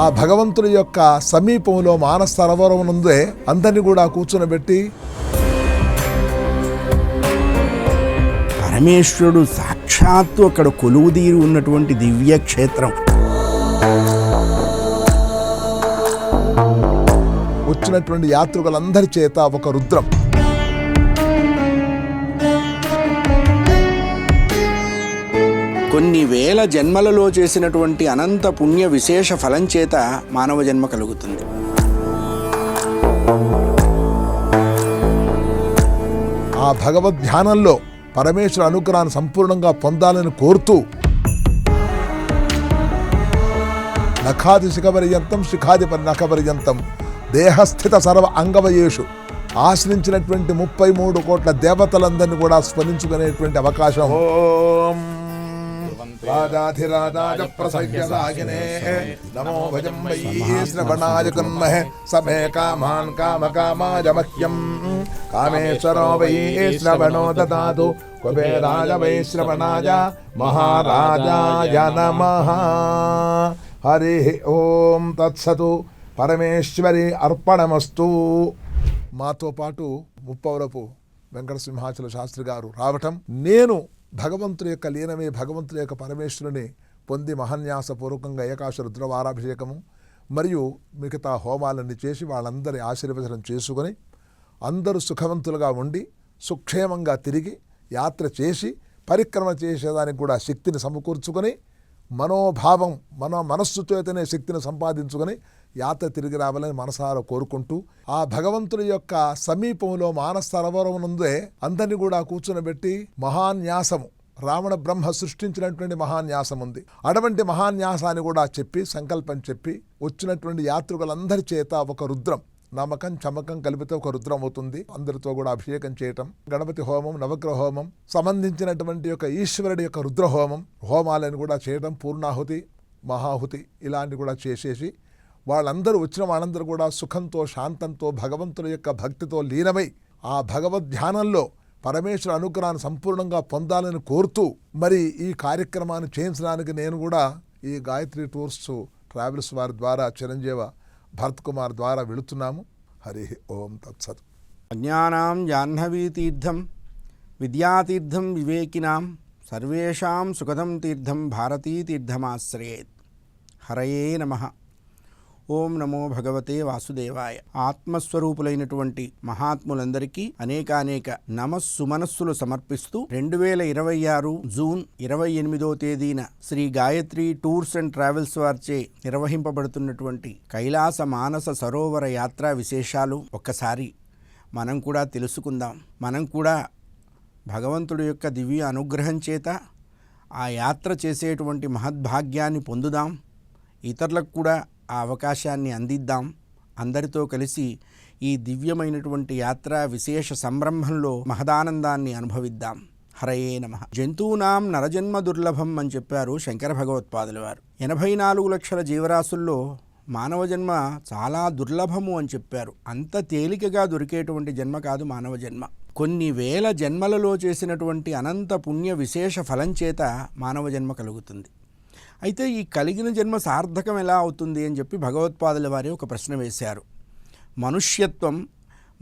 ఆ భగవంతుని యొక్క సమీపంలో మానస సరోవరం నుండే అందరినీ కూడా కూర్చునబెట్టి పరమేశ్వరుడు సాక్షాత్తు అక్కడ కొలువుదీరి ఉన్నటువంటి దివ్య క్షేత్రం. వచ్చినటువంటి యాత్రికులందరి చేత ఒక రుద్రం. కొన్ని వేల జన్మలలో చేసినటువంటి అనంత పుణ్య విశేష ఫలం చేత మానవ జన్మ కలుగుతుంది. ఆ భగవద్ ధ్యానంలో పరమేశ్వర అనుగ్రహాన్ని సంపూర్ణంగా పొందాలని కోరుతూ నఖాది శిఖపర్యంతం శిఖాది నఖపర్యంతం దేహస్థిత సర్వ అంగవయేషు ఆశ్రయించినటువంటి 33 కోట్ల దేవతలందరినీ కూడా స్మరించుకునేటువంటి అవకాశం. ఓం రాజాధిరాజాయ ప్రసయ్యసాగినే నమో భజం వై శ్రవణాయ కన్మహే సమే కామాన్ కామకామాయ మహ్యం కామేశ్వరో వై శ్రవణో దదాతు కుబేరాయ వై శ్రవణాయ మహారాజాయ నమః. హరి ఓం తత్సతు. పరమేశ్వరి అర్పణమస్తు. మాతో పాటు ముప్పవరపు వెంకట సింహాచల శాస్త్రి గారు రావటం, నేను భగవంతుని యొక్క లీనమే భగవంతుని యొక్క పరమేశ్వరుని పొంది మహన్యాసపూర్వకంగా ఏకాశ రుద్రవారాభిషేకము మరియు మిగతా హోమాలన్నీ చేసి వాళ్ళందరి ఆశీర్వచనం చేసుకొని అందరూ సుఖవంతులుగా ఉండి సుక్షేమంగా తిరిగి యాత్ర చేసి పరిక్రమ చేసేదానికి కూడా శక్తిని సమకూర్చుకొని మనోభావం మనస్సుతోనే శక్తిని సంపాదించుకొని యాత్ర తిరిగి రావాలని మనసారా కోరుకుంటూ ఆ భగవంతుని యొక్క సమీపంలో మానస సరోవరం నుండే అందరినీ కూడా కూర్చునబెట్టి మహాన్యాసము రావణ బ్రహ్మ సృష్టించినటువంటి మహాన్యాసం ఉంది. అటువంటి మహాన్యాసాన్ని కూడా చెప్పి సంకల్పం చెప్పి వచ్చినటువంటి యాత్రికులందరి చేత ఒక రుద్రం నమ్మకం చమకం కలిపితే ఒక రుద్రం అవుతుంది. అందరితో కూడా అభిషేకం చేయటం, గణపతి హోమం, నవగ్రహ హోమం సంబంధించినటువంటి యొక్క ఈశ్వరుడి యొక్క రుద్ర హోమం హోమాలను కూడా చేయటం, పూర్ణాహుతి మహాహుతి ఇలాంటివి కూడా చేసేసి వాళ్ళందరూ వచ్చిన వాళ్ళందరూ కూడా సుఖంతో శాంతంతో భగవంతుని యొక్క భక్తితో లీనమై ఆ భగవద్ ధ్యానంలో పరమేశ్వర అనుగ్రహాన్ని సంపూర్ణంగా పొందాలని కోరుతూ మరి ఈ కార్యక్రమాన్ని చేయించడానికి నేను కూడా ఈ గాయత్రి టూర్స్ ట్రావెల్స్ వారి ద్వారా చిరంజీవ భరత్ కుమార్ ద్వారా వెళుతున్నాము. హరి ఓం తత్సత్. అజ్ఞానాం జాహ్నవీ తీర్థం విద్యాతీర్థం వివేకినాం సర్వేషాం సుఖదం తీర్థం భారతీ తీర్థమాశ్రయేత్. హరయే నమః. ఓం నమో భగవతే వాసుదేవాయ. ఆత్మస్వరూపులైనటువంటి మహాత్ములందరికీ అనేకానేక నమస్సుమనస్సులు సమర్పిస్తూ 2026 జూన్ 28వ తేదీన Shri Gayatri tours and travels వారిచే నిర్వహింపబడుతున్నటువంటి కైలాస మానస సరోవర యాత్రా విశేషాలు ఒక్కసారి మనం కూడా తెలుసుకుందాం. మనం కూడా భగవంతుడి యొక్క దివ్య అనుగ్రహం చేత ఆ యాత్ర చేసేటువంటి మహద్భాగ్యాన్ని పొందుదాం. ఇతరులకు కూడా ఆ అవకాశాన్ని అందిద్దాం. అందరితో కలిసి ఈ దివ్యమైనటువంటి యాత్రా విశేష సంరంభంలో మహదానందాన్ని అనుభవిద్దాం. హరయే నమః. జంతువునాం నరజన్మ దుర్లభం అని చెప్పారు శంకర భగవత్పాదుల వారు. 84 లక్షల జీవరాశుల్లో మానవ జన్మ చాలా దుర్లభము అని చెప్పారు. అంత తేలికగా దొరికేటువంటి జన్మ కాదు మానవ జన్మ. కొన్ని వేల జన్మలలో చేసినటువంటి అనంత పుణ్య విశేష ఫలం చేత మానవ జన్మ కలుగుతుంది. అయితే ఈ కలిగిన జన్మ సార్థకం ఎలా అవుతుంది అని చెప్పి భగవత్పాదుల వారి ఒక ప్రశ్న వేశారు. మనుష్యత్వం,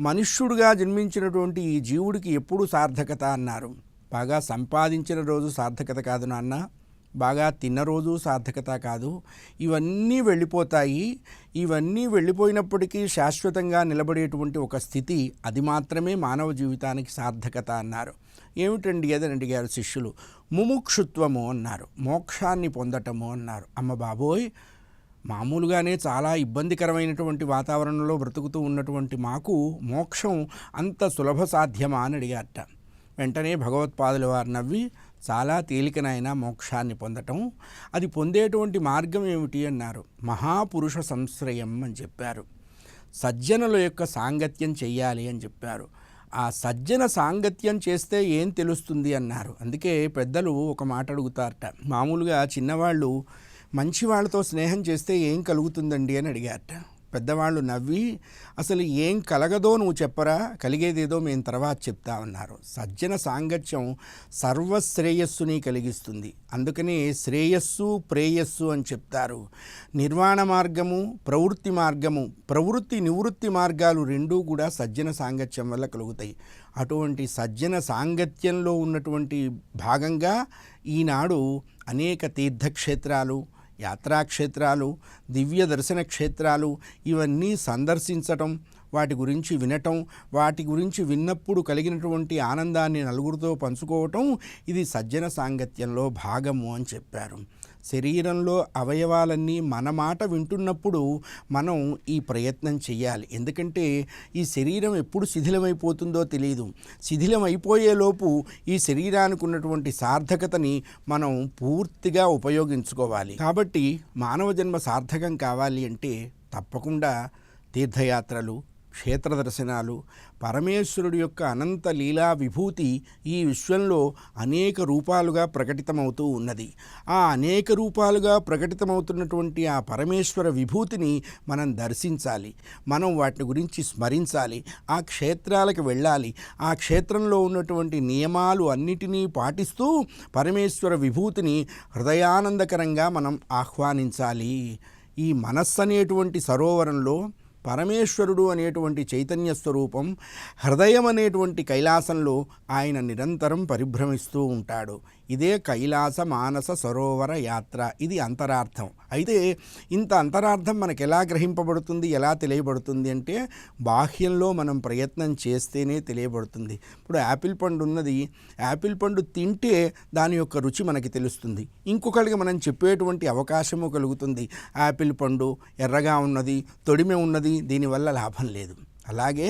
మనుష్యుడిగా జన్మించినటువంటి ఈ జీవుడికి ఎప్పుడు సార్థకత అన్నారు. బాగా సంపాదించిన రోజు సార్థకత కాదు నాన్న, బాగా తిన్న రోజు సార్థకత కాదు, ఇవన్నీ వెళ్ళిపోతాయి. ఇవన్నీ వెళ్ళిపోయినప్పటికీ శాశ్వతంగా నిలబడేటువంటి ఒక స్థితి, అది మాత్రమే మానవ జీవితానికి సార్థకత అన్నారు. ఏమిటండి అదని అడిగారు శిష్యులు. ముముక్షుత్వము అన్నారు, మోక్షాన్ని పొందటము అన్నారు. అమ్మ బాబోయ్, మామూలుగానే చాలా ఇబ్బందికరమైనటువంటి వాతావరణంలో బ్రతుకుతూ ఉన్నటువంటి మాకు మోక్షం అంత సులభ సాధ్యమా అని అడిగారట. వెంటనే భగవత్పాదుల వారు నవ్వి, చాలా తేలికనైన మోక్షాన్ని పొందటం, అది పొందేటువంటి మార్గం ఏమిటి అన్నారు. మహాపురుష సంశ్రయం అని చెప్పారు. సజ్జనుల యొక్క సాంగత్యం చెయ్యాలి అని చెప్పారు. ఆ సజ్జన సాంగత్యం చేస్తే ఏం తెలుస్తుంది అన్నారు. అందుకే పెద్దలు ఒక మాట అడుగుతారట. మామూలుగా చిన్నవాళ్ళు మంచి వాళ్ళతో స్నేహం చేస్తే ఏం కలుగుతుందండి అని అడిగారట. పెద్దవాళ్ళు నవ్వి, అసలు ఏం కలగదో నువ్వు చెప్పరా, కలిగేదేదో మేము తర్వాత చెప్తామన్నారు. సజ్జన సాంగత్యం సర్వశ్రేయస్సుని కలిగిస్తుంది. అందుకని శ్రేయస్సు ప్రేయస్సు అని చెప్తారు. నిర్వాణ మార్గము, ప్రవృత్తి మార్గము, ప్రవృత్తి నివృత్తి మార్గాలు రెండూ కూడా సజ్జన సాంగత్యం వల్ల కలుగుతాయి. అటువంటి సజ్జన సాంగత్యంలో ఉన్నటువంటి భాగంగా ఈనాడు అనేక తీర్థక్షేత్రాలు, యాత్రాక్షేత్రాలు, దివ్య దర్శన క్షేత్రాలు ఇవన్నీ సందర్శించటం, వాటి గురించి వినటం, వాటి గురించి విన్నప్పుడు కలిగినటువంటి ఆనందాన్ని నలుగురితో పంచుకోవటం, ఇది సజ్జన సాంగత్యంలో భాగము అని చెప్పారు. శరీరంలో అవయవాలన్నీ మన మాట వింటున్నప్పుడు మనం ఈ ప్రయత్నం చేయాలి. ఎందుకంటే ఈ శరీరం ఎప్పుడు శిథిలమైపోతుందో తెలియదు. శిథిలమైపోయేలోపు ఈ శరీరానికి ఉన్నటువంటి సార్థకతని మనం పూర్తిగా ఉపయోగించుకోవాలి. కాబట్టి మానవ జన్మ సార్థకం కావాలి అంటే తప్పకుండా తీర్థయాత్రలు, క్షేత్ర దర్శనాలు, పరమేశ్వరుడి యొక్క అనంత లీలా విభూతి ఈ విశ్వంలో అనేక రూపాలుగా ప్రకటితమవుతూ ఉన్నది. ఆ అనేక రూపాలుగా ప్రకటితమవుతున్నటువంటి ఆ పరమేశ్వర విభూతిని మనం దర్శించాలి. మనం వాటి గురించి స్మరించాలి. ఆ క్షేత్రాలకు వెళ్ళాలి. ఆ క్షేత్రంలో ఉన్నటువంటి నియమాలు అన్నిటినీ పాటిస్తూ పరమేశ్వర విభూతిని హృదయానందకరంగా మనం ఆహ్వానించాలి. ఈ మనస్సు అనేటువంటి సరోవరంలో పరమేశ్వరుడు అనేటువంటి చైతన్య స్వరూపం, హృదయం అనేటువంటి కైలాసంలో ఆయన నిరంతరం పరిభ్రమిస్తూ ఉంటాడు. ఇదే కైలాస మానస సరోవర యాత్ర. ఇది అంతరార్థం. అయితే ఇంత అంతరార్థం మనకు ఎలా గ్రహింపబడుతుంది, ఎలా తెలియబడుతుంది అంటే బాహ్యంలో మనం ప్రయత్నం చేస్తేనే తెలియబడుతుంది. ఇప్పుడు యాపిల్ పండు ఉన్నది, యాపిల్ పండు తింటే దాని యొక్క రుచి మనకి తెలుస్తుంది. ఇంకొకరికి మనం చెప్పేటువంటి అవకాశము కలుగుతుంది. యాపిల్ పండు ఎర్రగా ఉన్నది, తొడిమె ఉన్నది, దీనివల్ల లాభం లేదు. అలాగే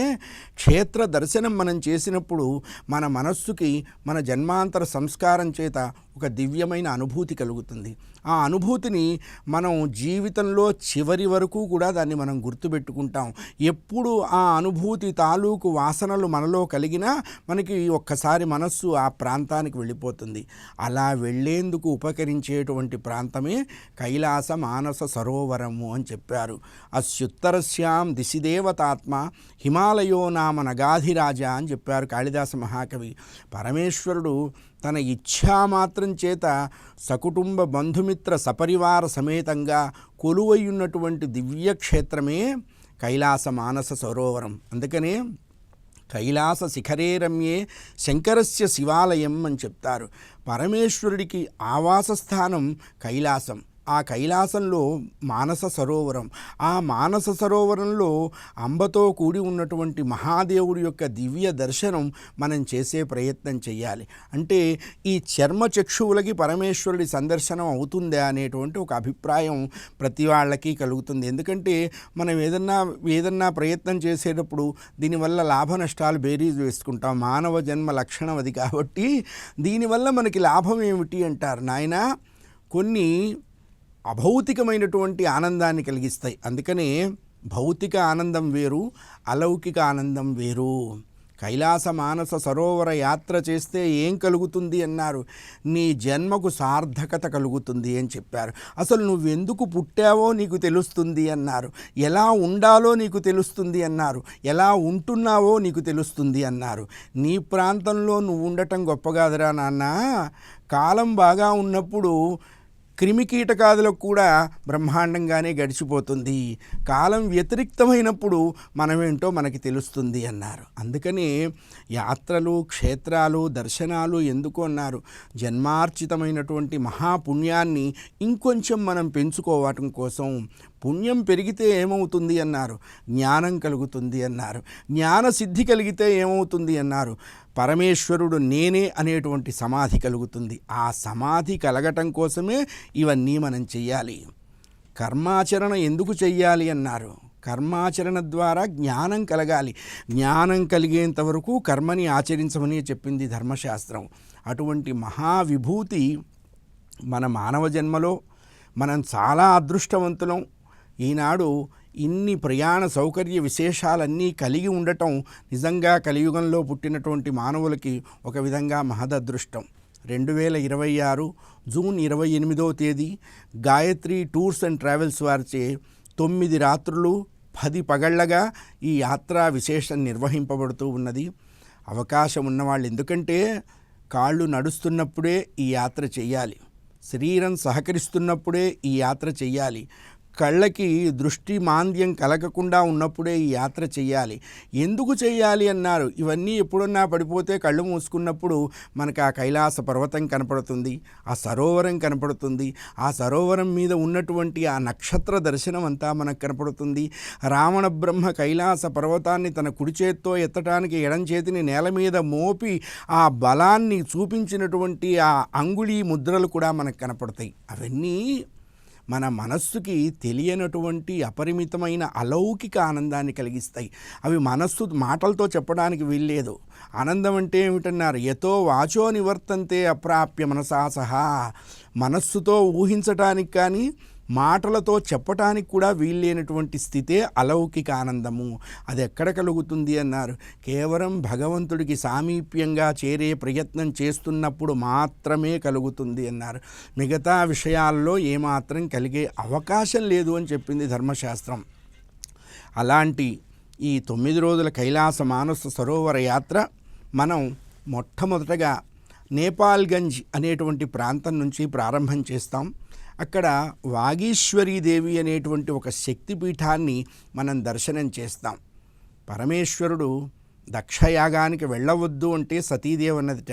క్షేత్ర దర్శనం మనం చేసినప్పుడు మన మనస్సుకి మన జన్మాంతర సంస్కారం చేత ఒక దివ్యమైన అనుభూతి కలుగుతుంది. ఆ అనుభూతిని మనం జీవితంలో చివరి వరకు కూడా దాన్ని మనం గుర్తుపెట్టుకుంటాం. ఎప్పుడు ఆ అనుభూతి తాలూకు వాసనలు మనలో కలిగినా మనకి ఒక్కసారి మనస్సు ఆ ప్రాంతానికి వెళ్ళిపోతుంది. అలా వెళ్ళేందుకు ఉపకరించేటువంటి ప్రాంతమే కైలాస మానస సరోవరము అని చెప్పారు. అస్యుత్తరస్యాం దిశిదేవతాత్మ హిమాలయో నామ నగాధిరాజ అని చెప్పారు కాళిదాస మహాకవి. పరమేశ్వరుడు తన ఇచ్ఛామాత్రం చేత సకుటుంబ బంధుమిత్ర సపరివార సమేతంగా కొలువయ్యున్నటువంటి దివ్యక్షేత్రమే కైలాస మానస సరోవరం. అందుకనే కైలాస శిఖరే రమ్యే శంకరస్య శివాలయం అని చెప్తారు. పరమేశ్వరుడికి ఆవాస స్థానం కైలాసం. ఆ కైలాసంలో మానస సరోవరం. ఆ మానస సరోవరంలో అంబతో కూడి ఉన్నటువంటి మహాదేవుడి యొక్క దివ్య దర్శనం మనం చేసే ప్రయత్నం చేయాలి. అంటే ఈ చర్మచక్షువులకి పరమేశ్వరుడి సందర్శనం అవుతుందా అనేటువంటి ఒక అభిప్రాయం ప్రతి వాళ్ళకి కలుగుతుంది. ఎందుకంటే మనం ఏదన్నా ప్రయత్నం చేసేటప్పుడు దీనివల్ల లాభ నష్టాలు బేరీజ్ వేసుకుంటాం. మానవ జన్మ లక్షణం అది. కాబట్టి దీనివల్ల మనకి లాభం ఏమిటి అంటారు. నాయన కొన్ని అభౌతికమైనటువంటి ఆనందాన్ని కలిగిస్తాయి. అందుకనే భౌతిక ఆనందం వేరు, అలౌకిక ఆనందం వేరు. కైలాస మానస సరోవర యాత్ర చేస్తే ఏం కలుగుతుంది అన్నారు. నీ జన్మకు సార్థకత కలుగుతుంది అని చెప్పారు. అసలు నువ్వెందుకు పుట్టావో నీకు తెలుస్తుంది అన్నారు. ఎలా ఉండాలో నీకు తెలుస్తుంది అన్నారు. ఎలా ఉంటున్నావో నీకు తెలుస్తుంది అన్నారు. నీ ప్రాంతంలో నువ్వు ఉండటం గొప్ప కాదురా నాన్న. కాలం బాగా ఉన్నప్పుడు క్రిమికీటకాదులకు కూడా బ్రహ్మాండంగానే గడిచిపోతుంది. కాలం వ్యతిరిక్తమైనప్పుడు మనమేంటో మనకి తెలుస్తుంది అన్నారు. అందుకని యాత్రలు, క్షేత్రాలు, దర్శనాలు ఎందుకు అన్నారు? జన్మార్జితమైనటువంటి మహాపుణ్యాన్ని ఇంకొంచెం మనం పెంచుకోవటం కోసం. పుణ్యం పెరిగితే ఏమవుతుంది అన్నారు? జ్ఞానం కలుగుతుంది అన్నారు. జ్ఞాన సిద్ధి కలిగితే ఏమవుతుంది అన్నారు? పరమేశ్వరుడు నేనే అనేటువంటి సమాధి కలుగుతుంది. ఆ సమాధి కలగటం కోసమే ఇవన్నీ మనం చెయ్యాలి. కర్మాచరణ ఎందుకు చెయ్యాలి అన్నారు? కర్మాచరణ ద్వారా జ్ఞానం కలగాలి. జ్ఞానం కలిగేంత వరకు కర్మని ఆచరించమని చెప్పింది ధర్మశాస్త్రం. అటువంటి మహావిభూతి మన మానవ జన్మలో మనం చాలా అదృష్టవంతులం. ఈనాడు ఇన్ని ప్రయాణ సౌకర్య విశేషాలన్నీ కలిగి ఉండటం నిజంగా కలియుగంలో పుట్టినటువంటి మానవులకి ఒక విధంగా మహదదృష్టం. 2026 జూన్ 28వ తేదీ గాయత్రి టూర్స్ అండ్ ట్రావెల్స్ వారిచే 9 రాత్రులు 10 పగళ్ళగా ఈ యాత్రా విశేషం నిర్వహింపబడుతూ ఉన్నది. అవకాశం ఉన్నవాళ్ళు, ఎందుకంటే కాళ్ళు నడుస్తున్నప్పుడే ఈ యాత్ర చెయ్యాలి, శరీరం సహకరిస్తున్నప్పుడే ఈ యాత్ర చెయ్యాలి, కళ్ళకి దృష్టి మాంద్యం కలగకుండా ఉన్నప్పుడే ఈ యాత్ర చెయ్యాలి. ఎందుకు చెయ్యాలి అన్నారు? ఇవన్నీ ఎప్పుడన్నా పడిపోతే కళ్ళు మూసుకున్నప్పుడు మనకు ఆ కైలాస పర్వతం కనపడుతుంది, ఆ సరోవరం కనపడుతుంది, ఆ సరోవరం మీద ఉన్నటువంటి ఆ నక్షత్ర దర్శనం అంతా మనకు కనపడుతుంది. రావణ బ్రహ్మ కైలాస పర్వతాన్ని తన కుడి చేత్తో ఎత్తడానికి ఎడం చేతిని నేల మీద మోపి ఆ బలాన్ని చూపించినటువంటి ఆ అంగుళీ ముద్రలు కూడా మనకు కనపడతాయి. అవన్నీ మన మనస్సుకి తెలియనటువంటి అపరిమితమైన అలౌకిక ఆనందాన్ని కలిగిస్తాయి. అవి మనస్సు మాటలతో చెప్పడానికి వీల్లేదు. ఆనందం అంటే ఏమిటన్నారు? యతో వాచో నివర్తంతే అప్రాప్య మనసా సహా. మనస్సుతో ఊహించటానికి కానీ మాటలతో చెప్పటానికి కూడా వీల్లేనటువంటి స్థితే అలౌకిక ఆనందము. అది ఎక్కడ కలుగుతుంది అన్నారు? కేవలం భగవంతుడికి సామీప్యంగా చేరే ప్రయత్నం చేస్తున్నప్పుడు మాత్రమే కలుగుతుంది అన్నారు. మిగతా విషయాల్లో ఏమాత్రం కలిగే అవకాశం లేదు అని చెప్పింది ధర్మశాస్త్రం. అలాంటి ఈ 9 రోజుల కైలాస మానస సరోవర యాత్ర మనం మొట్టమొదటగా నేపాల్గంజ్ అనేటువంటి ప్రాంతం నుంచి ప్రారంభం చేస్తాం. అక్కడ వాగీశ్వరీదేవి అనేటువంటి ఒక శక్తిపీఠాన్ని మనం దర్శనం చేస్తాం. పరమేశ్వరుడు దక్షయాగానికి వెళ్ళవద్దు అంటే సతీదేవి అన్నదిట,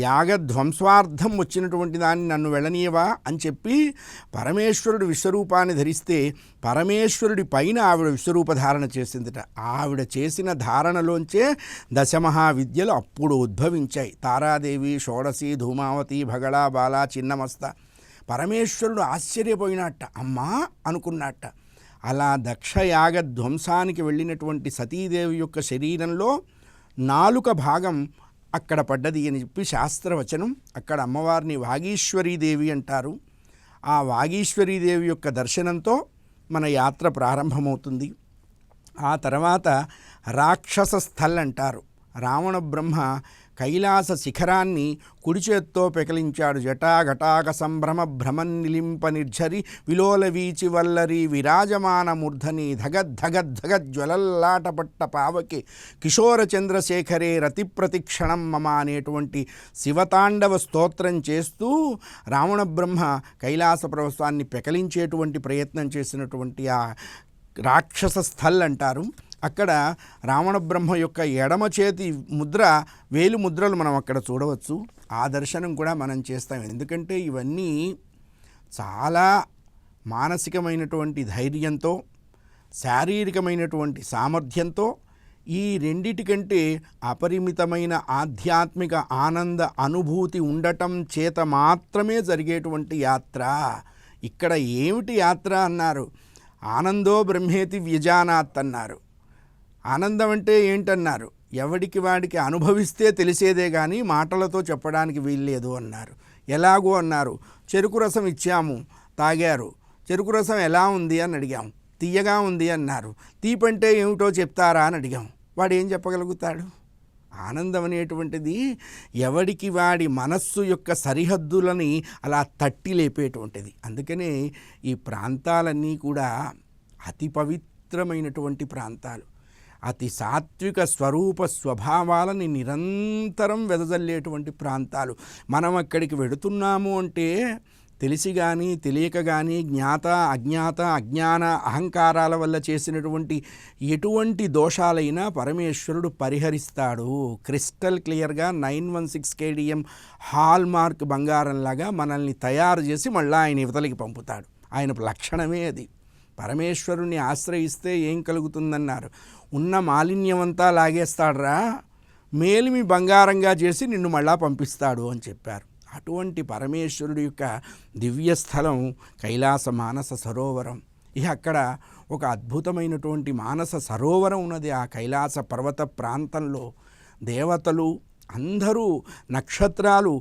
యాగధ్వంస్వార్థం వచ్చినటువంటి దాన్ని నన్ను వెళ్ళనీయవా అని చెప్పి పరమేశ్వరుడు విశ్వరూపాన్ని ధరిస్తే పరమేశ్వరుడి పైన ఆవిడ విశ్వరూపధారణ చేసిందిట. ఆవిడ చేసిన ధారణలోంచే దశమహావిద్యలు అప్పుడు ఉద్భవించాయి. తారాదేవి, షోడశి, ధూమావతి, భగళ, బాల, చిన్నమస్త. పరమేశ్వరుడు ఆశ్చర్యపోయినట్ట, అమ్మా అనుకున్నట్ట. అలా దక్షయాగ ధ్వంసానికి వెళ్ళినటువంటి సతీదేవి యొక్క శరీరంలో నాలుక భాగం అక్కడ పడ్డది అని చెప్పి శాస్త్రవచనం. అక్కడ అమ్మవారిని వాగీశ్వరీదేవి అంటారు. ఆ వాగీశ్వరీదేవి యొక్క దర్శనంతో మన యాత్ర ప్రారంభమవుతుంది. ఆ తర్వాత రాక్షస స్థల్ అంటారు. రావణ బ్రహ్మ కైలాస శిఖరాన్ని కుడి చేత్తో పెకలించాడు. జటాఘటాక సంభ్రమ భ్రమన్నిలింప నిర్ఝరి విలోల వీచి వల్లరి విరాజమాన మూర్ధని ధగద్ధగద్ధగజ్వలల్లాటపట్ట పావకి కిశోర చంద్రశేఖరే రతి ప్రతిక్షణం మమ అనేటువంటి శివతాండవ స్తోత్రం చేస్తూ రావణ బ్రహ్మ కైలాస పర్వతాన్ని పెకలించేటువంటి ప్రయత్నం చేసినటువంటి ఆ రాక్షస స్థల్ అంటారు. అక్కడ రావణ బ్రహ్మ యొక్క ఎడమ చేతి ముద్ర, వేలు ముద్రలు మనం అక్కడ చూడవచ్చు. ఆ దర్శనం కూడా మనం చేస్తాం. ఎందుకంటే ఇవన్నీ చాలా మానసికమైనటువంటి ధైర్యంతో, శారీరకమైనటువంటి సామర్థ్యంతో, ఈ రెండిటికంటే అపరిమితమైన ఆధ్యాత్మిక ఆనంద అనుభూతి ఉండటం చేత మాత్రమే జరిగేటువంటి యాత్ర. ఇక్కడ ఏమిటి యాత్ర అన్నారు? ఆనందో బ్రహ్మేతి వ్యజానాత్ అన్నారు. ఆనందం అంటే ఏంటన్నారు? ఎవడికి వాడికి అనుభవిస్తే తెలిసేదే కానీ మాటలతో చెప్పడానికి వీల్లేదు అన్నారు. ఎలాగో అన్నారు, చెరుకు రసం ఇచ్చాము, తాగారు. చెరుకు రసం ఎలా ఉంది అని అడిగాం, తీయగా ఉంది అన్నారు. తీపంటే ఏమిటో చెప్తారా అని అడిగాం. వాడు ఏం చెప్పగలుగుతాడు? ఆనందం అనేటువంటిది ఎవడికి వాడి మనస్సు యొక్క సరిహద్దులని అలా తట్టి లేపేటువంటిది. అందుకనే ఈ ప్రాంతాలన్నీ కూడా అతి పవిత్రమైనటువంటి ప్రాంతాలు. అతి సాత్విక స్వరూప స్వభావాలని నిరంతరం వెదజల్లేటువంటి ప్రాంతాలు. మనం అక్కడికి వెడుతున్నాము అంటే తెలిసి కానీ తెలియక కానీ జ్ఞాత అజ్ఞాత అజ్ఞాన అహంకారాల వల్ల చేసినటువంటి ఎటువంటి దోషాలైనా పరమేశ్వరుడు పరిహరిస్తాడు. క్రిస్టల్ క్లియర్గా 916 KDM హాల్ మార్క్ బంగారంలాగా మనల్ని తయారు చేసి మళ్ళీ ఆయన యువతలకి పంపుతాడు. ఆయన లక్షణమే అది. పరమేశ్వరుణ్ణి ఆశ్రయిస్తే ఏం కలుగుతుందన్నారు? ఉన్న మాలిన్యమంతా లాగేస్తాడ్రా, మేలిమి బంగారంగా చేసి నిన్ను మళ్ళా పంపిస్తాడు అని చెప్పారు. అటువంటి పరమేశ్వరుడి యొక్క దివ్యస్థలం కైలాస మానస సరోవరం. ఇక అక్కడ ఒక అద్భుతమైనటువంటి మానస సరోవరం ఉన్నది. ఆ కైలాస పర్వత ప్రాంతంలో దేవతలు అందరూ నక్షత్రాలు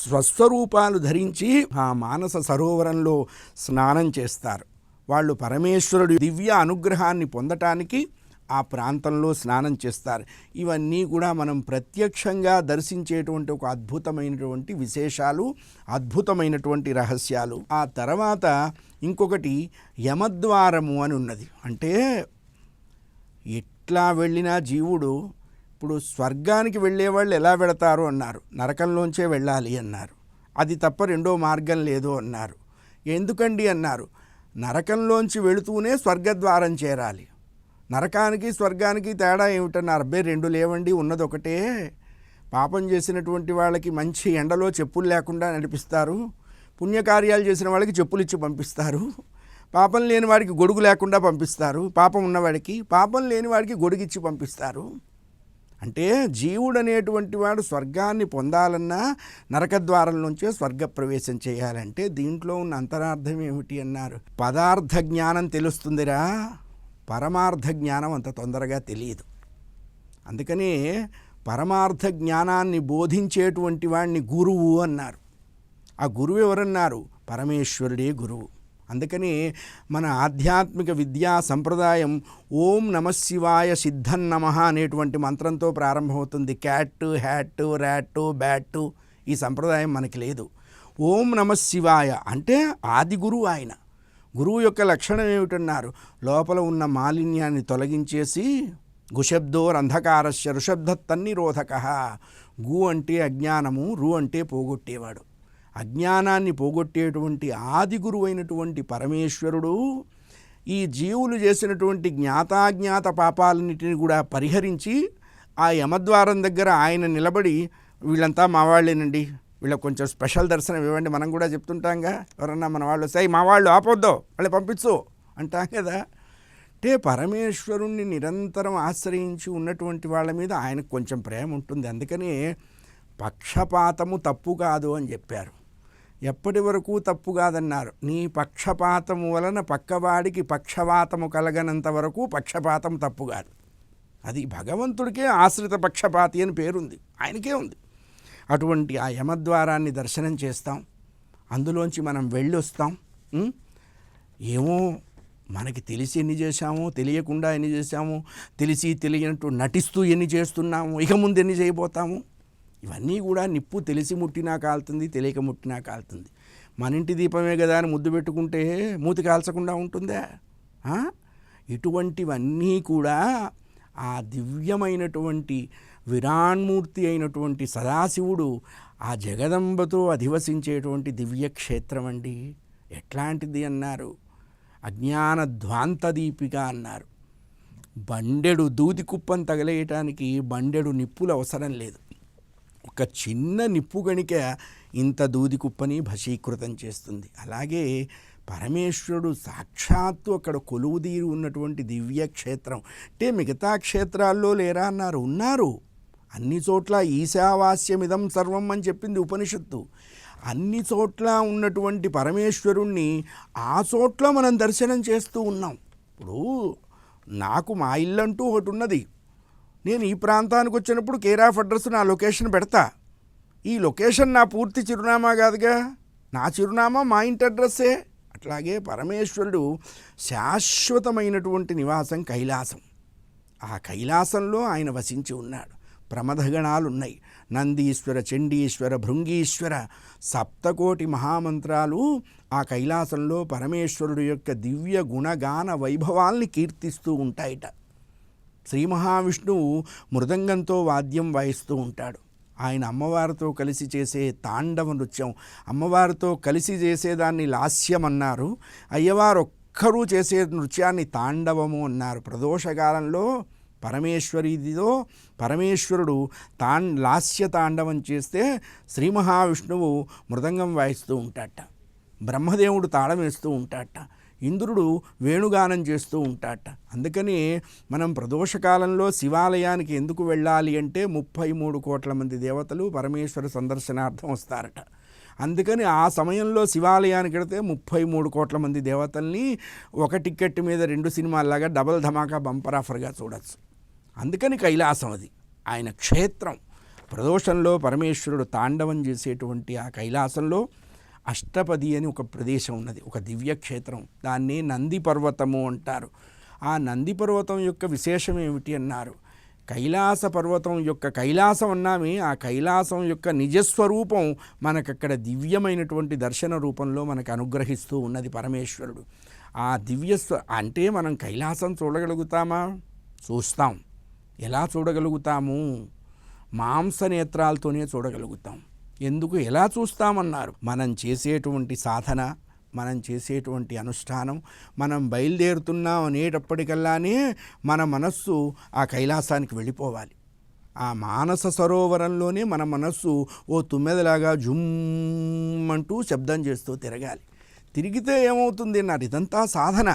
స్వస్వరూపాలు ధరించి ఆ మానస సరోవరంలో స్నానం చేస్తారు. వాళ్ళు పరమేశ్వరుడి దివ్య అనుగ్రహాన్ని పొందటానికి ఆ ప్రాంతంలో స్నానం చేస్తారు. ఇవన్నీ కూడా మనం ప్రత్యక్షంగా దర్శించేటువంటి ఒక అద్భుతమైనటువంటి విశేషాలు, అద్భుతమైనటువంటి రహస్యాలు. ఆ తర్వాత ఇంకొకటి యమద్వారము అని ఉన్నది. అంటే ఎట్లా వెళ్ళినా జీవుడు ఇప్పుడు స్వర్గానికి వెళ్ళేవాళ్ళు ఎలా వెళతారు అన్నారు, నరకంలోంచే వెళ్ళాలి అన్నారు. అది తప్ప రెండో మార్గం లేదు అన్నారు. ఎందుకండి అన్నారు, నరకంలోంచి వెళుతూనే స్వర్గద్వారం చేరాలి. నరకానికి స్వర్గానికి తేడా ఏమిటన్నారు. అబ్బే రెండు లేవండి, ఉన్నది ఒకటే. పాపం చేసినటువంటి వాళ్ళకి మంచి ఎండలో చెప్పులు లేకుండా నడిపిస్తారు, పుణ్యకార్యాలు చేసిన వాళ్ళకి చెప్పులు ఇచ్చి పంపిస్తారు. పాపం లేని వాడికి గొడుగు లేకుండా పంపిస్తారు, పాపం ఉన్నవాడికి. పాపం లేని వాడికి గొడుగిచ్చి పంపిస్తారు. అంటే జీవుడు అనేటువంటి వాడు స్వర్గాన్ని పొందాలన్నా నరకద్వారం నుంచే స్వర్గప్రవేశం చేయాలంటే దీంట్లో ఉన్న అంతరార్థం ఏమిటి అన్నారు. పదార్థ జ్ఞానం తెలుస్తుందిరా, పరమార్థ జ్ఞానం అంత తొందరగా తెలియదు. అందుకని పరమార్థ జ్ఞానాన్ని బోధించేటువంటి వాడిని గురువు అన్నారు. ఆ గురువు ఎవరన్నారు, పరమేశ్వరుడే గురువు. అందుకని మన ఆధ్యాత్మిక విద్యా సంప్రదాయం ఓం నమశివాయ సిద్ధన్నమః అనేటువంటి మంత్రంతో ప్రారంభమవుతుంది. క్యాట్, హ్యాట్, ర్యాట్, బ్యాట్ ఈ సంప్రదాయం మనకి లేదు. ఓం నమశివాయ అంటే ఆది గురువు ఆయన. గురువు యొక్క లక్షణం ఏమిటన్నారు, లోపల ఉన్న మాలిన్యాన్ని తొలగించేసి గుశబ్దోరంధకారస్య ఋషబ్దత్తన్నిరోధకః. గు అంటే అజ్ఞానము, రు అంటే పోగొట్టేవాడు. అజ్ఞానాన్ని పోగొట్టేటువంటి ఆది గురువు అయినటువంటి పరమేశ్వరుడు ఈ జీవులు చేసినటువంటి జ్ఞాతాజ్ఞాత పాపాలన్నిటిని కూడా పరిహరించి ఆ యమద్వారం దగ్గర ఆయన నిలబడి, వీళ్ళంతా మా వాళ్ళేనండి, వీళ్ళకి కొంచెం స్పెషల్ దర్శనం ఇవ్వండి. మనం కూడా చెప్తుంటాంగా, ఎవరన్నా మన వాళ్ళు సై మా వాళ్ళు ఆపొద్దో వాళ్ళు పంపించు అంటాం కదా. అంటే పరమేశ్వరుణ్ణి నిరంతరం ఆశ్రయించి ఉన్నటువంటి వాళ్ళ మీద ఆయనకు కొంచెం ప్రేమ ఉంటుంది. అందుకని పక్షపాతము తప్పు కాదు అని చెప్పారు. ఎప్పటి వరకు తప్పు కాదన్నారు, నీ పక్షపాతము వలన పక్కవాడికి పక్షపాతము కలగనంత వరకు పక్షపాతం తప్పు కాదు. అది భగవంతుడికే ఆశ్రిత పక్షపాతి అని పేరుంది, ఆయనకే ఉంది. అటువంటి ఆ యమద్వారాన్ని దర్శనం చేస్తాం, అందులోంచి మనం వెళ్ళొస్తాం. ఏమో మనకి తెలిసి ఎన్ని చేశామో, తెలియకుండా ఎన్ని చేశామో, తెలిసి తెలియనట్టు నటిస్తూ ఎన్ని చేస్తున్నాము, ఇక ముందు ఎన్ని చేయబోతాము. ఇవన్నీ కూడా నిప్పు తెలిసి ముట్టినా కాలుతుంది, తెలియక ముట్టినా కాలుతుంది. మన ఇంటి దీపమే కదా అని ముద్దు పెట్టుకుంటే మూతి కాల్చకుండా ఉంటుందా? ఇటువంటివన్నీ కూడా ఆ దివ్యమైనటువంటి విరాణ్మూర్తి అయినటువంటి సదాశివుడు ఆ జగదంబతో అధివసించేటువంటి దివ్యక్షేత్రం అండి. ఎట్లాంటిది అన్నారు, అజ్ఞాన ధ్వాంతదీపిక అన్నారు. బండెడు దూది కుప్పం తగలేయటానికి బండెడు నిప్పులు అవసరం లేదు. ఒక చిన్న నిప్పు గణిక ఇంత దూది కుప్పని భస్మీకృతం చేస్తుంది. అలాగే పరమేశ్వరుడు సాక్షాత్తు అక్కడ కొలువుదీరి ఉన్నటువంటి దివ్యక్షేత్రం. అంటే మిగతా క్షేత్రాల్లో లేరా అన్నారు, ఉన్నారు. అన్ని చోట్ల ఈశావాస్యమిదం సర్వం అని చెప్పింది ఉపనిషత్తు. అన్ని చోట్ల ఉన్నటువంటి పరమేశ్వరుణ్ణి ఆ చోట్ల మనం దర్శనం చేస్తూ ఉన్నాం. ఇప్పుడు నాకు మా ఇల్లంటూ ఒకటి ఉన్నది. నేను ఈ ప్రాంతానికి వచ్చినప్పుడు కేర్ ఆఫ్ అడ్రస్ నా లొకేషన్ పెడతా. ఈ లొకేషన్ నా పూర్తి చిరునామా కాదుగా, నా చిరునామా మా ఇంటి అడ్రస్సే. అట్లాగే పరమేశ్వరుడు శాశ్వతమైనటువంటి నివాసం కైలాసం. ఆ కైలాసంలో ఆయన వసించి ఉన్నాడు. ప్రమథగణాలు ఉన్నాయి, నందీశ్వర, చండీశ్వర, భృంగీశ్వర, సప్తకోటి మహామంత్రాలు ఆ కైలాసంలో పరమేశ్వరుడు యొక్క దివ్య గుణగాన వైభవాల్ని కీర్తిస్తూ ఉంటాయిట. శ్రీ మహావిష్ణువు మృదంగంతో వాద్యం వాయిస్తూ ఉంటాడు. ఆయన అమ్మవారితో కలిసి చేసే తాండవ నృత్యం, అమ్మవారితో కలిసి చేసేదాన్ని లాస్యం అన్నారు, అయ్యవారు ఒక్కరూ చేసే నృత్యాన్ని తాండవము అన్నారు. ప్రదోషకాలంలో పరమేశ్వరిదిలో పరమేశ్వరుడు లాస్య తాండవం చేస్తే శ్రీ మహావిష్ణువు మృదంగం వాయిస్తూ ఉంటాడట, బ్రహ్మదేవుడు తాళం వేస్తూ ఉంటాడట, ఇంద్రుడు వేణుగానం చేస్తూ ఉంటాడట. అందుకని మనం ప్రదోషకాలంలో శివాలయానికి ఎందుకు వెళ్ళాలి అంటే 33 కోట్ల మంది దేవతలు పరమేశ్వర సందర్శనార్థం వస్తారట. అందుకని ఆ సమయంలో శివాలయానికి వెళితే 33 కోట్ల మంది దేవతల్ని ఒక టికెట్ మీద 2 సినిమాల్లాగా డబల్ ధమాకా బంపర్ ఆఫర్గా చూడొచ్చు. అందుకని కైలాసం అది ఆయన క్షేత్రం. ప్రదోషంలో పరమేశ్వరుడు తాండవం చేసేటువంటి ఆ కైలాసంలో అష్టపది అని ఒక ప్రదేశం ఉన్నది, ఒక దివ్యక్షేత్రం. దాన్ని నంది పర్వతము అంటారు. ఆ నంది పర్వతం యొక్క విశేషం ఏమిటి అన్నారు, కైలాస పర్వతం యొక్క కైలాసం అన్నామే, ఆ కైలాసం యొక్క నిజస్వరూపం మనకక్కడ దివ్యమైనటువంటి దర్శన రూపంలో మనకు అనుగ్రహిస్తూ ఉన్నది పరమేశ్వరుడు. ఆ అంటే మనం కైలాసం చూడగలుగుతామా? చూస్తాం. ఎలా చూడగలుగుతాము? మాంసనేత్రాలతోనే చూడగలుగుతాం. ఎందుకు ఎలా చూస్తామన్నారు? మనం చేసేటువంటి సాధన, మనం చేసేటువంటి అనుష్ఠానం, మనం బయలుదేరుతున్నాం అనేటప్పటికల్లానే మన మనస్సు ఆ కైలాసానికి వెళ్ళిపోవాలి. ఆ మానస సరోవరంలోనే మన మనస్సు ఓ తుమ్మెదలాగా జుమ్మంటూ శబ్దం చేస్తూ తిరగాలి. తిరిగితే ఏమవుతుంది అన్నారు? ఇదంతా సాధన.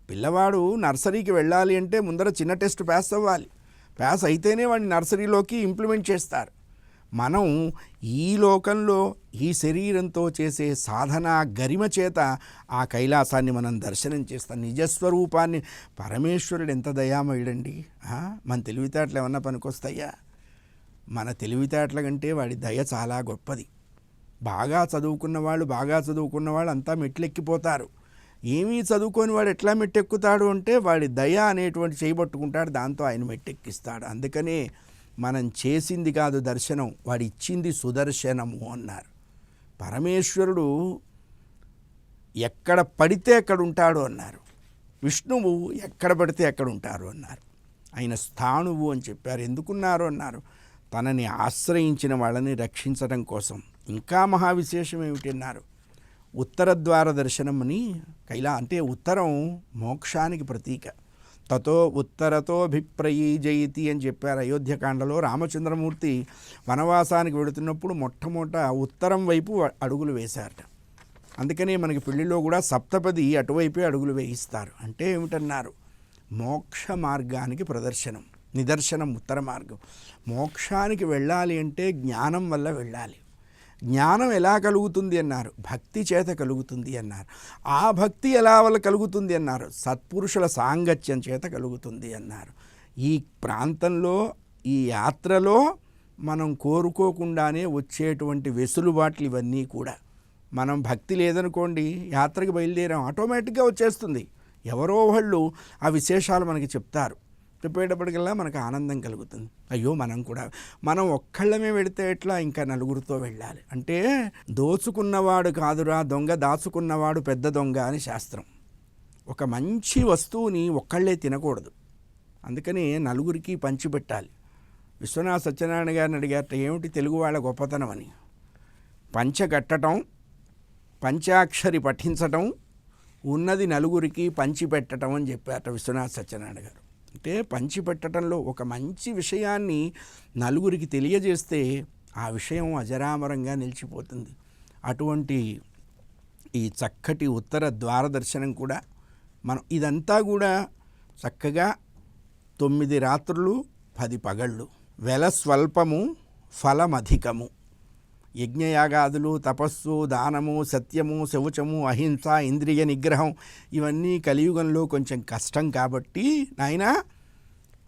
పిల్లవాడు నర్సరీకి వెళ్ళాలి అంటే ముందర చిన్న టెస్ట్ పాస్ అవ్వాలి. పాస్ అయితేనే వాడిని నర్సరీలోకి ఇంప్లిమెంట్ చేస్తారు. మనం ఈ లోకంలో ఈ శరీరంతో చేసే సాధన గరిమ చేత ఆ కైలాసాన్ని మనం దర్శనం చేస్తాం. నిజస్వరూపాన్ని. పరమేశ్వరుడు ఎంత దయామయుడండి. మన తెలివితేటలు ఏమన్నా పనికొస్తాయా? మన తెలివితేటల కంటే వాడి దయ చాలా గొప్పది. బాగా చదువుకున్న వాళ్ళు అంతా మెట్లెక్కిపోతారు. ఏమీ చదువుకొని వాడు ఎట్లా మెట్టెక్కుతాడు అంటే వాడి దయ అనేటువంటి చేయబట్టుకుంటాడు, దాంతో ఆయన మెట్టెక్కిస్తాడు. అందుకనే మనం చేసింది కాదు దర్శనం, వాడు ఇచ్చింది సుదర్శనము అన్నారు. పరమేశ్వరుడు ఎక్కడ పడితే అక్కడ ఉంటాడు అన్నారు. విష్ణువు ఎక్కడ పడితే అక్కడ ఉంటారు అన్నారు. ఆయన స్థాణువు అని చెప్పారు. ఎందుకున్నారు అన్నారు? తనని ఆశ్రయించిన వాళ్ళని రక్షించడం కోసం. ఇంకా మహావిశేషం ఏమిటన్నారు? ఉత్తర ద్వార దర్శనం అని. అంటే ఉత్తరం మోక్షానికి ప్రతీక. తతో ఉత్తరతోభిప్రయీజయితి అని చెప్పారు అయోధ్యకాండలో. రామచంద్రమూర్తి వనవాసానికి వెళుతున్నప్పుడు మొట్టమొదట ఉత్తరం వైపు అడుగులు వేశారట. అందుకనే మనకి పెళ్లిలో కూడా సప్తపది అటువైపే అడుగులు వేయిస్తారు. అంటే ఏమిటన్నారు? మోక్ష మార్గానికి ప్రదర్శనం, నిదర్శనం ఉత్తర మార్గం. మోక్షానికి వెళ్ళాలి అంటే జ్ఞానం వల్ల వెళ్ళాలి. జ్ఞానం ఎలా కలుగుతుంది అన్నారు? భక్తి చేత కలుగుతుంది అన్నారు. ఆ భక్తి ఎలా వల్ల కలుగుతుంది అన్నారు? సత్పురుషుల సాంగత్యం చేత కలుగుతుంది అన్నారు. ఈ ప్రాంతంలో, ఈ యాత్రలో మనం కోరుకోకుండానే వచ్చేటువంటి వెసులుబాట్లు ఇవన్నీ కూడా. మనం భక్తి లేదనుకోండి, యాత్రకు బయలుదేరాం, ఆటోమేటిక్గా వచ్చేస్తుంది. ఎవరో వాళ్ళు ఆ విశేషాలు మనకి చెప్తారు. చెప్పేటప్పటికల్లా మనకు ఆనందం కలుగుతుంది. అయ్యో మనం ఒక్కళ్ళమే వెళితే ఎట్లా, ఇంకా నలుగురితో వెళ్ళాలి. అంటే దోచుకున్నవాడు కాదురా దొంగ, దాచుకున్నవాడు పెద్ద దొంగ అని శాస్త్రం. ఒక మంచి వస్తువుని ఒక్కళ్ళే తినకూడదు. అందుకని నలుగురికి పంచిపెట్టాలి. విశ్వనాథ సత్యనారాయణ గారిని అడిగారట, ఏమిటి తెలుగు వాళ్ళ గొప్పతనం అని. పంచగట్టడం, పంచాక్షరి పఠించటం, ఉన్నది నలుగురికి పంచిపెట్టడం అని చెప్పారట విశ్వనాథ సత్యనారాయణ గారు. అంటే పంచిపెట్టడంలో ఒక మంచి విషయాన్ని నలుగురికి తెలియజేస్తే ఆ విషయం అజరామరంగా నిలిచిపోతుంది. అటువంటి ఈ చక్కటి ఉత్తర ద్వార దర్శనం కూడా మనం ఇదంతా కూడా చక్కగా 9 రాత్రులు 10 పగళ్ళు, వెల స్వల్పము ఫలమధికము. యజ్ఞయాగాదులు, తపస్సు, దానము, సత్యము, శౌచము, అహింస, ఇంద్రియ నిగ్రహం ఇవన్నీ కలియుగంలో కొంచెం కష్టం కాబట్టి నాయనా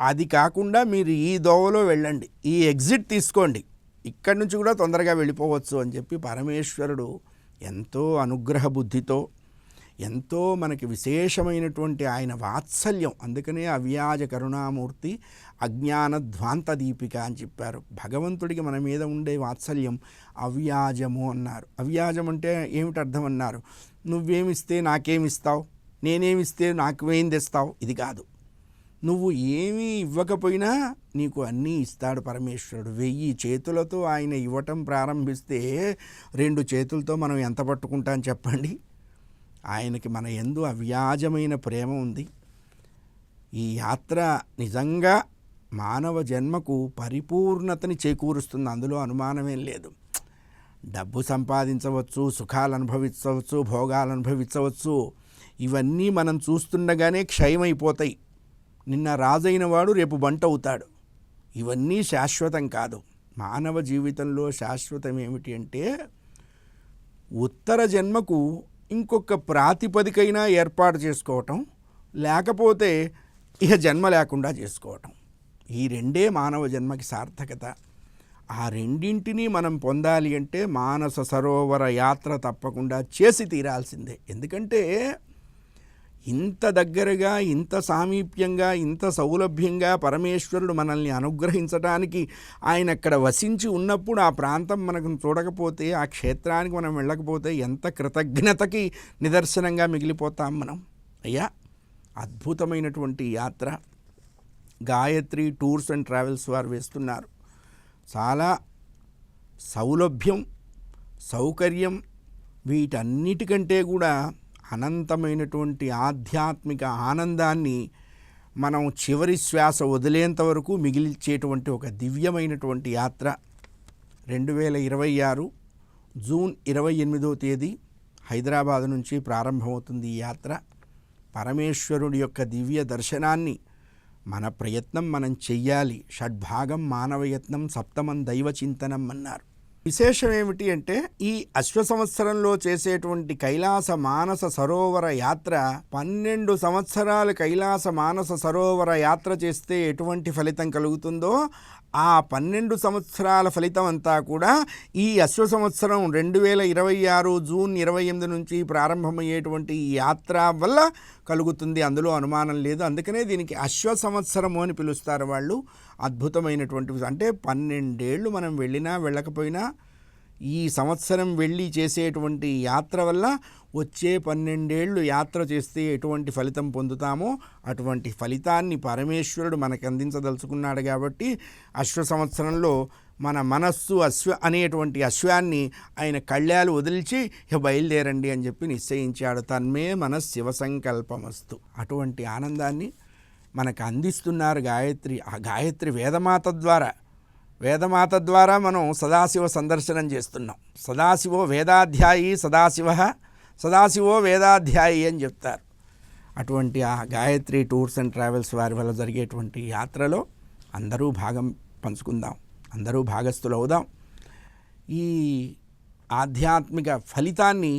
అది కాకుండా మీరు ఈ దోవలో వెళ్ళండి, ఈ ఎగ్జిట్ తీసుకోండి, ఇక్కడి నుంచి కూడా తొందరగా వెళ్ళిపోవచ్చు అని చెప్పి పరమేశ్వరుడు ఎంతో అనుగ్రహ బుద్ధితో, ఎంతో మనకి విశేషమైనటువంటి ఆయన వాత్సల్యం. అందుకనే అవ్యాజ కరుణామూర్తి, అజ్ఞాన ధ్వాంత దీపిక అని చెప్పారు. భగవంతుడికి మన మీద ఉండే వాత్సల్యం అవ్యాజము అన్నారు. అవ్యాజం అంటే ఏమిటి అర్థం అన్నారు? నువ్వేమిస్తే నాకేమిస్తావు, నేనేమిస్తే నాకు ఏం తెస్తావు, ఇది కాదు. నువ్వు ఏమీ ఇవ్వకపోయినా నీకు అన్నీ ఇస్తాడు పరమేశ్వరుడు. 1000 చేతులతో ఆయన ఇవ్వటం ప్రారంభిస్తే 2 చేతులతో మనం ఎంత పట్టుకుంటాం చెప్పండి. ఆయనకి మన యందు అవ్యాజమైన ప్రేమ ఉంది. ఈ యాత్ర నిజంగా మానవ జన్మకు పరిపూర్ణతని చేకూరుస్తుంది, అందులో అనుమానమేం లేదు. డబ్బు సంపాదించవచ్చు, సుఖాలు అనుభవించవచ్చు, భోగాలు అనుభవించవచ్చు, ఇవన్నీ మనం చూస్తుండగానే క్షయమైపోతాయి. నిన్న రాజైన వాడు రేపు బంట అవుతాడు. ఇవన్నీ శాశ్వతం కాదు. మానవ జీవితంలో శాశ్వతం ఏమిటి అంటే ఉత్తర జన్మకు ఇంకొక ప్రాతిపదికైనా ఏర్పాటు చేసుకోవటం, లేకపోతే ఇహ జన్మ లేకుండా చేసుకోవటం. ఈ రెండే మానవ జన్మకి సార్థకత. ఆ రెండింటినీ మనం పొందాలి అంటే మానస సరోవర యాత్ర తప్పకుండా చేసి తీరాల్సిందే. ఎందుకంటే ఇంత దగ్గరగా, ఇంత సామీప్యంగా, ఇంత సౌలభ్యంగా పరమేశ్వరుడు మనల్ని అనుగ్రహించడానికి ఆయన అక్కడ వసించి ఉన్నప్పుడు ఆ ప్రాంతం మనకు చూడకపోతే, ఆ క్షేత్రానికి మనం వెళ్ళకపోతే ఎంత కృతజ్ఞతకి నిదర్శనంగా మిగిలిపోతాం మనం. అయ్యా, అద్భుతమైనటువంటి యాత్ర. గాయత్రి టూర్స్ అండ్ ట్రావెల్స్ వారు వేస్తున్నారు. చాలా సౌలభ్యం, సౌకర్యం, వీటన్నిటికంటే కూడా అనంతమైనటువంటి ఆధ్యాత్మిక ఆనందాన్ని మనం చివరి శ్వాస వదిలేంత వరకు మిగిల్చేటువంటి ఒక దివ్యమైనటువంటి యాత్ర. 2026 జూన్ 28వ తేదీ హైదరాబాద్ నుంచి ప్రారంభమవుతుంది ఈ యాత్ర. పరమేశ్వరుడి యొక్క దివ్య దర్శనాన్ని మన ప్రయత్నం మనం చెయ్యాలి. షడ్భాగం మానవయత్నం, సప్తమం దైవచింతనం అన్నారు. విశేషం ఏమిటి అంటే ఈ అశ్వ సంవత్సరంలో చేసేటువంటి కైలాస మానస సరోవర యాత్ర 12 సంవత్సరాలు కైలాస మానస సరోవర యాత్ర చేస్తే ఎటువంటి ఫలితం కలుగుతుందో ఆ 12 సంవత్సరాల ఫలితం అంతా కూడా ఈ అశ్వ సంవత్సరం 2026 జూన్ 28 నుంచి ప్రారంభమయ్యేటువంటి ఈ యాత్ర వల్ల కలుగుతుంది. అందులో అనుమానం లేదు. అందుకనే దీనికి అశ్వ సంవత్సరము అని పిలుస్తారు వాళ్ళు. అద్భుతమైనటువంటి, అంటే 12 ఏళ్ళు మనం వెళ్ళినా వెళ్ళకపోయినా ఈ సంవత్సరం వెళ్ళి చేసేటువంటి యాత్ర వల్ల వచ్చే 12 ఏళ్ళు యాత్ర చేస్తే ఎటువంటి ఫలితం పొందుతామో అటువంటి ఫలితాన్ని పరమేశ్వరుడు మనకు అందించదలుచుకున్నాడు. కాబట్టి అశ్వ సంవత్సరంలో మన మనస్సు అనేటువంటి అశ్వాన్ని ఆయన కళ్యాలు వదిలిచి బయలుదేరండి అని చెప్పి నిశ్చయించాడు. తన్మే మన శివ సంకల్పమస్తు. అటువంటి ఆనందాన్ని మనకు అందిస్తున్నారు గాయత్రి. ఆ గాయత్రి వేదమాత ద్వారా మనం సదాశివ సందర్శనం చేస్తున్నాం. సదాశివో వేదాధ్యాయి సదాశివో వేదాధ్యాయి అని చెప్తారు. అటువంటి ఆ గాయత్రి టూర్స్ అండ్ ట్రావెల్స్ వారి వల్ల జరిగేటువంటి యాత్రలో అందరూ భాగం పంచుకుందాం, అందరూ భాగస్థులు అవుదాం. ఈ ఆధ్యాత్మిక ఫలితాన్ని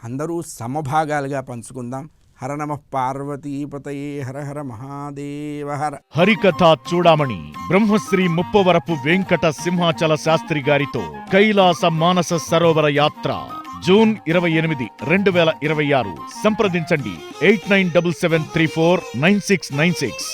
అందరూ సమభాగాలుగా పంచుకుందాం. హర నమః పార్వతీపతయే హర హర మహాదేవ హర. హరికథా చూడామణి బ్రహ్మశ్రీ ముప్పవరపు వెంకట సింహాచల శాస్త్రి గారితో కైలాస మానస సరోవర యాత్ర జూన్ 28, 2026. సంప్రదించండి 8977349696.